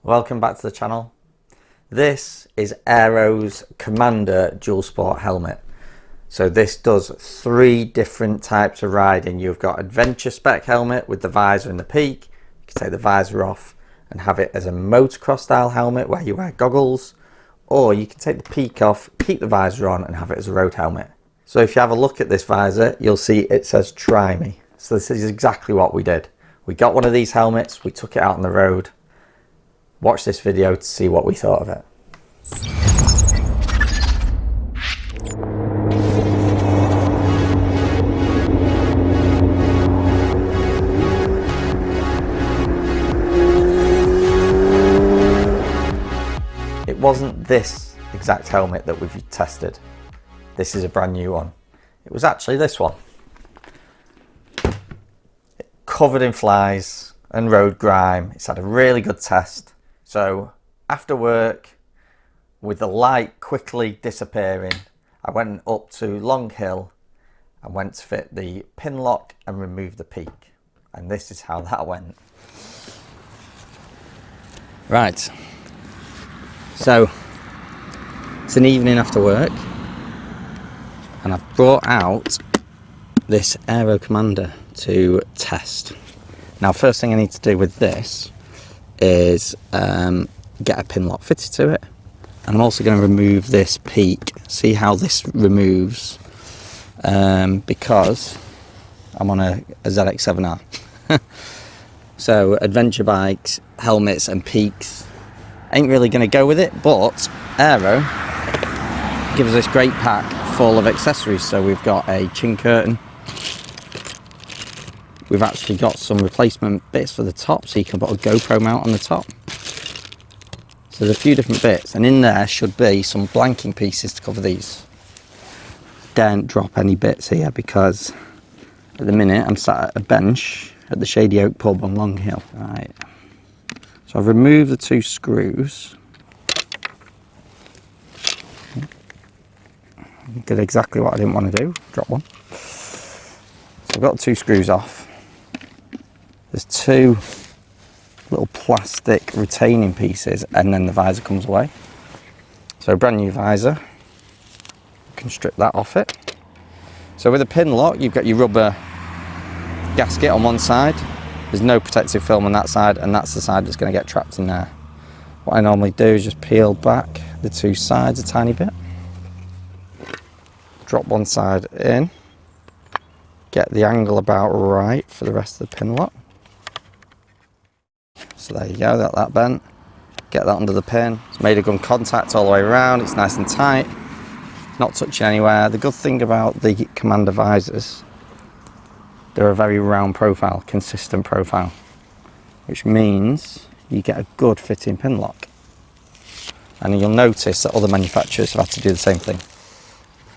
Welcome back to the channel. This is Airoh's Commander Duel Sport helmet. So this does 3 different types of riding. You've got adventure spec helmet with the visor and the peak. You can take the visor off and have it as a motocross style helmet where you wear goggles, or you can take the peak off, keep the visor on and have it as a road helmet. So if you have a look at this visor, you'll see it says try me. So this is exactly what we did. We got one of these helmets, we took it out on the road. Watch this video to see what we thought of it. It wasn't this exact helmet that we've tested. This is a brand new one. It was actually this one. Covered in flies and road grime. It's had a really good test. So after work, with the light quickly disappearing, I went up to Long Hill and went to fit the Pinlock and remove the peak. And this is how that went. Right. So it's an evening after work and I've brought out this Airoh Commander to test. Now, first thing I need to do with this is get a Pinlock fitted to it, and I'm also going to remove this peak, see how this removes, because I'm on a ZX7R. So adventure bikes, helmets and peaks ain't really going to go with it, but Airoh gives us this great pack full of accessories. So we've got a chin curtain. We've actually got some replacement bits for the top, so you can put a Gopro Mount on the top. So there's a few different bits, and in there should be some blanking pieces to cover these. Don't drop any bits here, because at the minute I'm sat at a bench at the Shady Oak pub on Long Hill. Right. So I've removed the 2 screws. Did exactly what I didn't want to do, drop one. So I've got the 2 screws off. There's 2 little plastic retaining pieces, and then the visor comes away. So a brand new visor, you can strip that off it. So with a Pinlock, you've got your rubber gasket on one side. There's no protective film on that side, and that's the side that's going to get trapped in there. What I normally do is just peel back the 2 sides a tiny bit, drop one side in, get the angle about right for the rest of the Pinlock. So there you go, got that bent. Get that under the pin. It's made a good contact all the way around. It's nice and tight. Not touching anywhere. The good thing about the Commander visors, they're a very round profile, consistent profile, which means you get a good fitting Pinlock. And you'll notice that other manufacturers have had to do the same thing.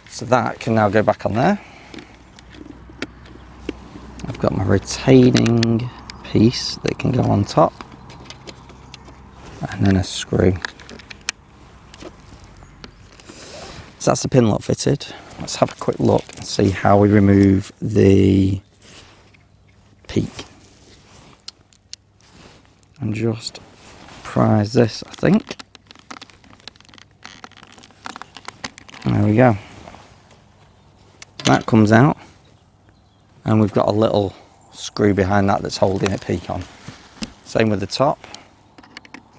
So that can now go back on there. I've got my retaining piece that can go on top, and then a screw. So that's the Pinlock fitted. Let's have a quick look and see how we remove the peak. And just prise this, I think. There we go. That comes out, and we've got a little screw behind that that's holding a peak on. Same with the top.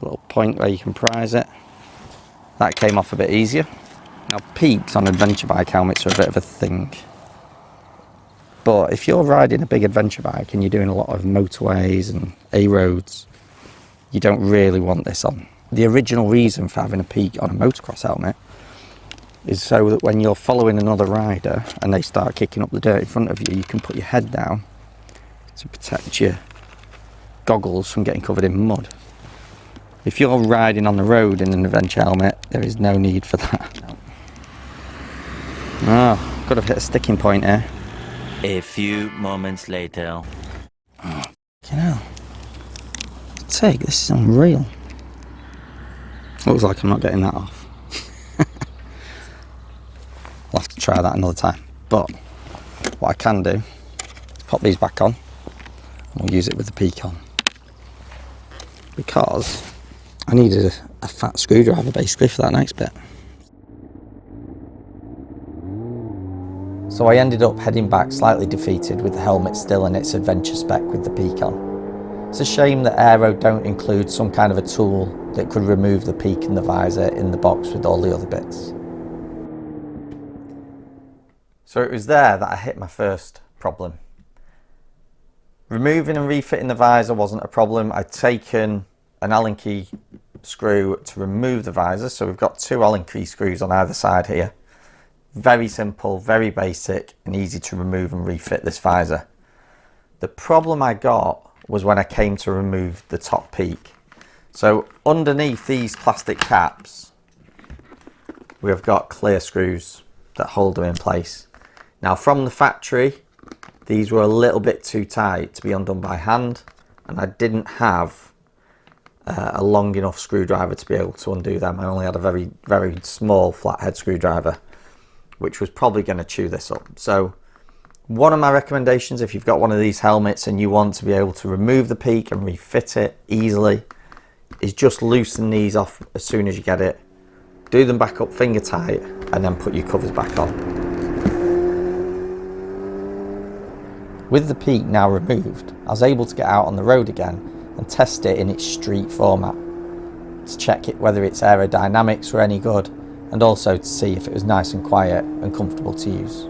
A little point where you can prise it. That came off a bit easier. Now, peaks on adventure bike helmets are a bit of a thing. But if you're riding a big adventure bike and you're doing a lot of motorways and A roads, you don't really want this on. The original reason for having a peak on a motocross helmet is so that when you're following another rider and they start kicking up the dirt in front of you, you can put your head down to protect your goggles from getting covered in mud. If you're riding on the road in an adventure helmet, there is no need for that. Oh, could have hit a sticking point here. A few moments later. Oh, you know, Tig, this is unreal. Looks like I'm not getting that off. I'll have to try that another time. But what I can do is pop these back on. We'll use it with the peak on, because I needed a fat screwdriver basically for that next bit. So I ended up heading back slightly defeated with the helmet still in its adventure spec with the peak on. It's a shame that Airoh don't include some kind of a tool that could remove the peak and the visor in the box with all the other bits. So it was there that I hit my first problem. Removing and refitting the visor wasn't a problem. I'd taken an Allen key screw to remove the visor, so we've got 2 Allen key screws on either side here. Very simple, very basic, and easy to remove and refit this visor. The problem I got was when I came to remove the top peak. So underneath these plastic caps, we've got clear screws that hold them in place. Now from the factory, these were a little bit too tight to be undone by hand, and I didn't have a long enough screwdriver to be able to undo them. I only had a very, very small flathead screwdriver, which was probably going to chew this up. So one of my recommendations, if you've got one of these helmets and you want to be able to remove the peak and refit it easily, is just loosen these off as soon as you get it, do them back up finger tight, and then put your covers back on. With the peak now removed, I was able to get out on the road again and test it in its street format to check it whether its aerodynamics were any good, and also to see if it was nice and quiet and comfortable to use.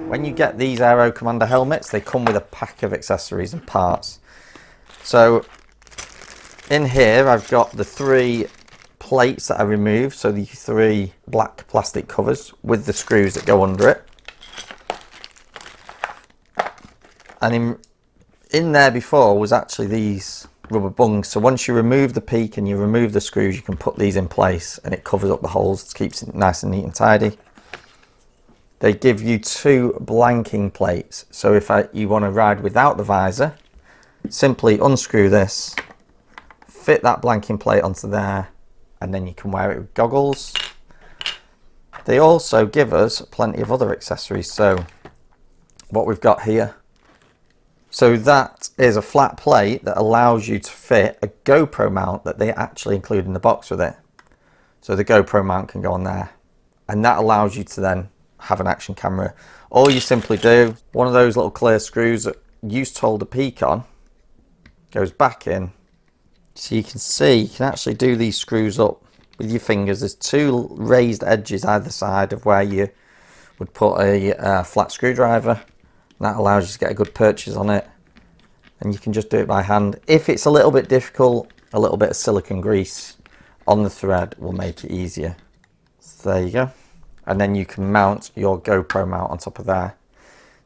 When you get these Airoh Commander helmets, they come with a pack of accessories and parts. So in here I've got the 3 plates that I removed, so the 3 black plastic covers with the screws that go under it. And in there before was actually these rubber bungs, so once you remove the peak and you remove the screws, you can put these in place and it covers up the holes, keeps it nice and neat and tidy. They give you 2 blanking plates, so if you want to ride without the visor, simply unscrew this, fit that blanking plate onto there, and then you can wear it with goggles. They also give us plenty of other accessories, so what we've got here, so that is a flat plate that allows you to fit a GoPro mount that they actually include in the box with it. So the GoPro mount can go on there, and that allows you to then have an action camera. All you simply do, one of those little clear screws that used to hold the peak on goes back in. So you can see, you can actually do these screws up with your fingers. There's 2 raised edges either side of where you would put a flat screwdriver. That allows you to get a good purchase on it, and you can just do it by hand. If it's a little bit difficult, a little bit of silicone grease on the thread will make it easier. So there you go, and then you can mount your GoPro mount on top of there.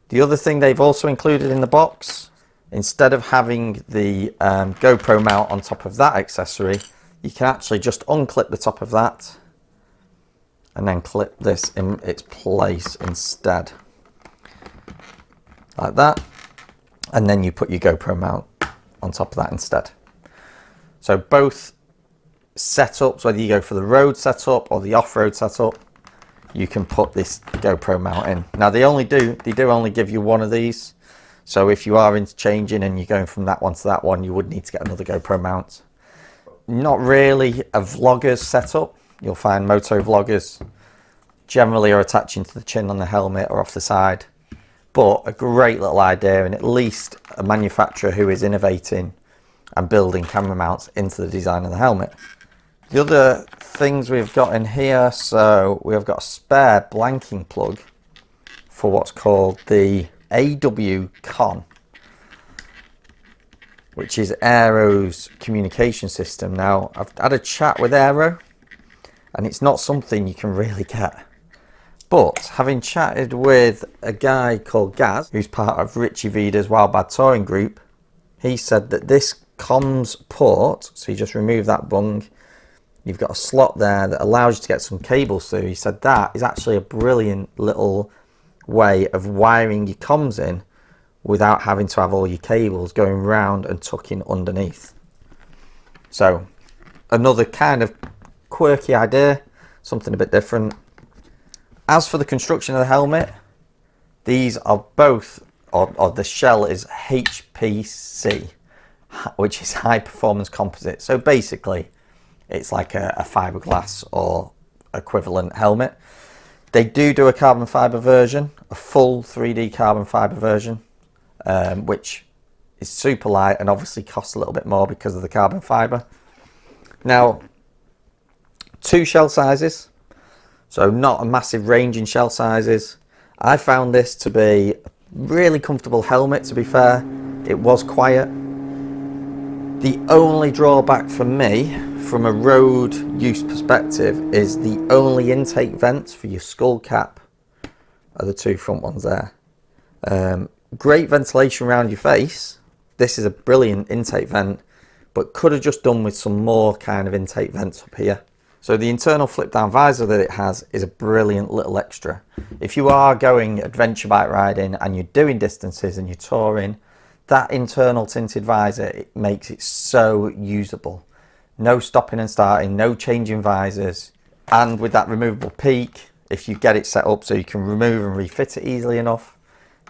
The other thing they've also included in the box, instead of having the GoPro mount on top of that accessory, you can actually just unclip the top of that and then clip this in its place instead, like that, and then you put your GoPro mount on top of that instead. So both setups, whether you go for the road setup or the off-road setup, you can put this GoPro mount in. Now they do only give you one of these, so if you are interchanging and you're going from that one to that one, you would need to get another GoPro mount. Not really a vlogger's setup. You'll find moto vloggers generally are attaching to the chin on the helmet or off the side, but a great little idea, and at least a manufacturer who is innovating and building camera mounts into the design of the helmet. The other things we've got in here, so we've got a spare blanking plug for what's called the AW Con, which is Airoh's communication system. Now, I've had a chat with Airoh, and it's not something you can really get. But having chatted with a guy called Gaz, who's part of Richie Vida's Wild Bad Touring Group, he said that this comms port, so you just remove that bung, you've got a slot there that allows you to get some cables through. He said that is actually a brilliant little way of wiring your comms in without having to have all your cables going round and tucking underneath. So another kind of quirky idea, something a bit different. As for the construction of the helmet, These are both, or the shell is HPC, which is high performance composite. So basically it's like a fiberglass or equivalent helmet. They do a carbon fiber version, a full 3D carbon fiber version, which is super light and obviously costs a little bit more because of the carbon fiber. Now, 2 shell sizes, so not a massive range in shell sizes. I found this to be a really comfortable helmet, to be fair. It was quiet. The only drawback for me, from a road use perspective, is the only intake vents for your skull cap are the 2 front ones there. Great ventilation around your face. This is a brilliant intake vent, but could have just done with some more kind of intake vents up here. So the internal flip down visor that it has is a brilliant little extra. If you are going adventure bike riding and you're doing distances and you're touring, that internal tinted visor, it makes it so usable. No stopping and starting, no changing visors. And with that removable peak, if you get it set up so you can remove and refit it easily enough,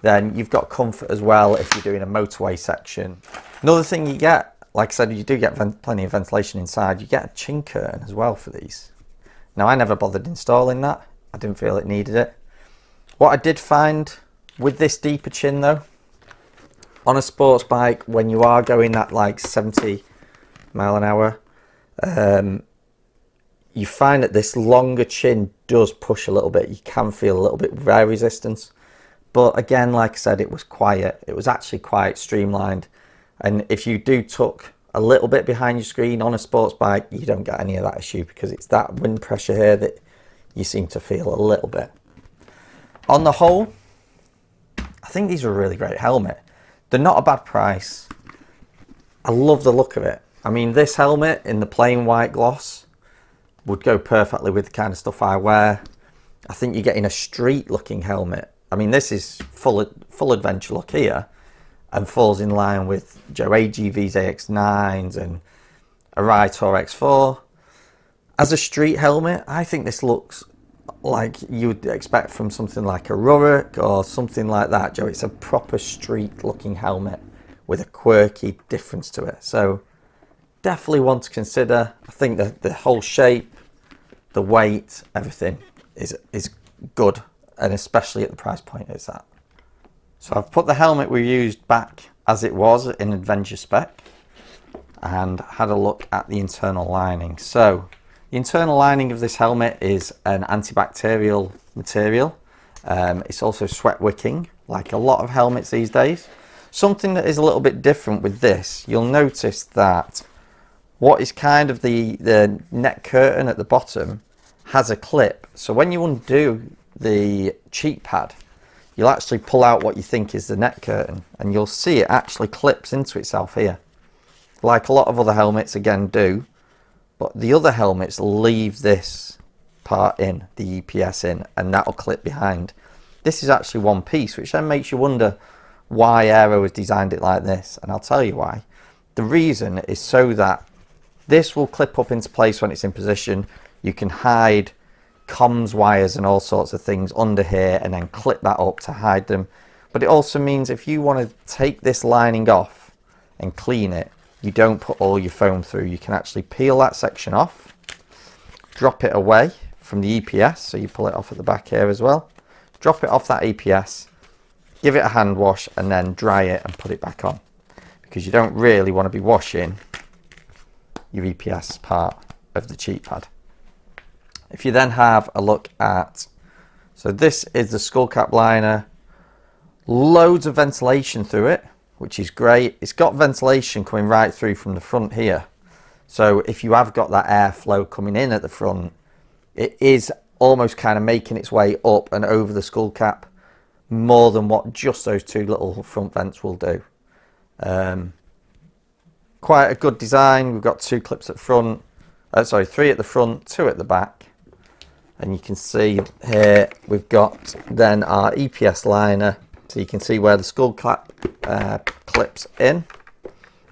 then you've got comfort as well if you're doing a motorway section. Another thing you get, like I said, you do get plenty of ventilation inside. You get a chin curtain as well for these. Now, I never bothered installing that. I didn't feel it needed it. What I did find with this deeper chin though, on a sports bike, when you are going at like 70 mile an hour, you find that this longer chin does push a little bit. You can feel a little bit of air resistance. But again, like I said, it was quiet. It was actually quite streamlined. And if you do tuck a little bit behind your screen on a sports bike, you don't get any of that issue because it's that wind pressure here that you seem to feel a little bit. On the whole, I think these are a really great helmet. They're not a bad price. I love the look of it. I mean, this helmet in the plain white gloss would go perfectly with the kind of stuff I wear. I think you're getting a street looking helmet. I mean, this is full adventure look here and falls in line with Joe AGV's AX9s and a Airoh X4. As a street helmet, I think this looks like you would expect from something like a Ruroc or something like that, Joe. It's a proper street looking helmet with a quirky difference to it. So definitely one to consider. I think that the whole shape, the weight, everything is good, and especially at the price point it's at. So I've put the helmet we used back as it was in adventure spec and had a look at the internal lining. So the internal lining of this helmet is an antibacterial material. It's also sweat wicking, like a lot of helmets these days. Something that is a little bit different with this, you'll notice that what is kind of the neck curtain at the bottom has a clip. So when you undo the cheek pad, you'll actually pull out what you think is the neck curtain and you'll see it actually clips into itself here. Like a lot of other helmets again do, but the other helmets leave this part in, the EPS in, and that'll clip behind. This is actually one piece, which then makes you wonder why Airoh has designed it like this, and I'll tell you why. The reason is so that this will clip up into place when it's in position. You can hide comms wires and all sorts of things under here and then clip that up to hide them. But it also means if you want to take this lining off and clean it, you don't put all your foam through. You can actually peel that section off, drop it away from the EPS, so you pull it off at the back here as well, drop it off that EPS, give it a hand wash and then dry it and put it back on, because you don't really want to be washing your EPS part of the cheek pad. If you then have a look at, so this is the skull cap liner, loads of ventilation through it, which is great. It's got ventilation coming right through from the front here. So if you have got that airflow coming in at the front, it is almost kind of making its way up and over the skull cap more than what just those 2 little front vents will do. Quite a good design. We've got 2 clips at the front, 3 at the front, 2 at the back. And you can see here we've got then our EPS liner, so you can see where the skull cap clips in,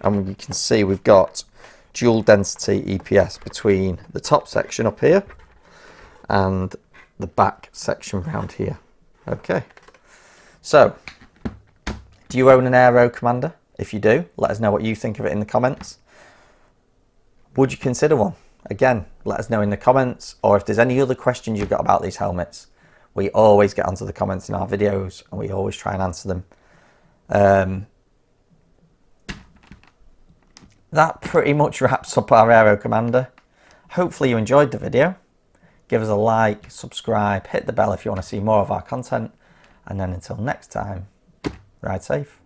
and you can see we've got dual density EPS between the top section up here and the back section round here. Okay, So, do you own an Airoh Commander? If you do, let us know what you think of it in the comments. Would you consider one? Again, let us know in the comments, or if there's any other questions you've got about these helmets. We always get onto the comments in our videos, and we always try and answer them. That pretty much wraps up our Airoh Commander. Hopefully you enjoyed the video. Give us a like, subscribe, hit the bell if you want to see more of our content. And then until next time, ride safe.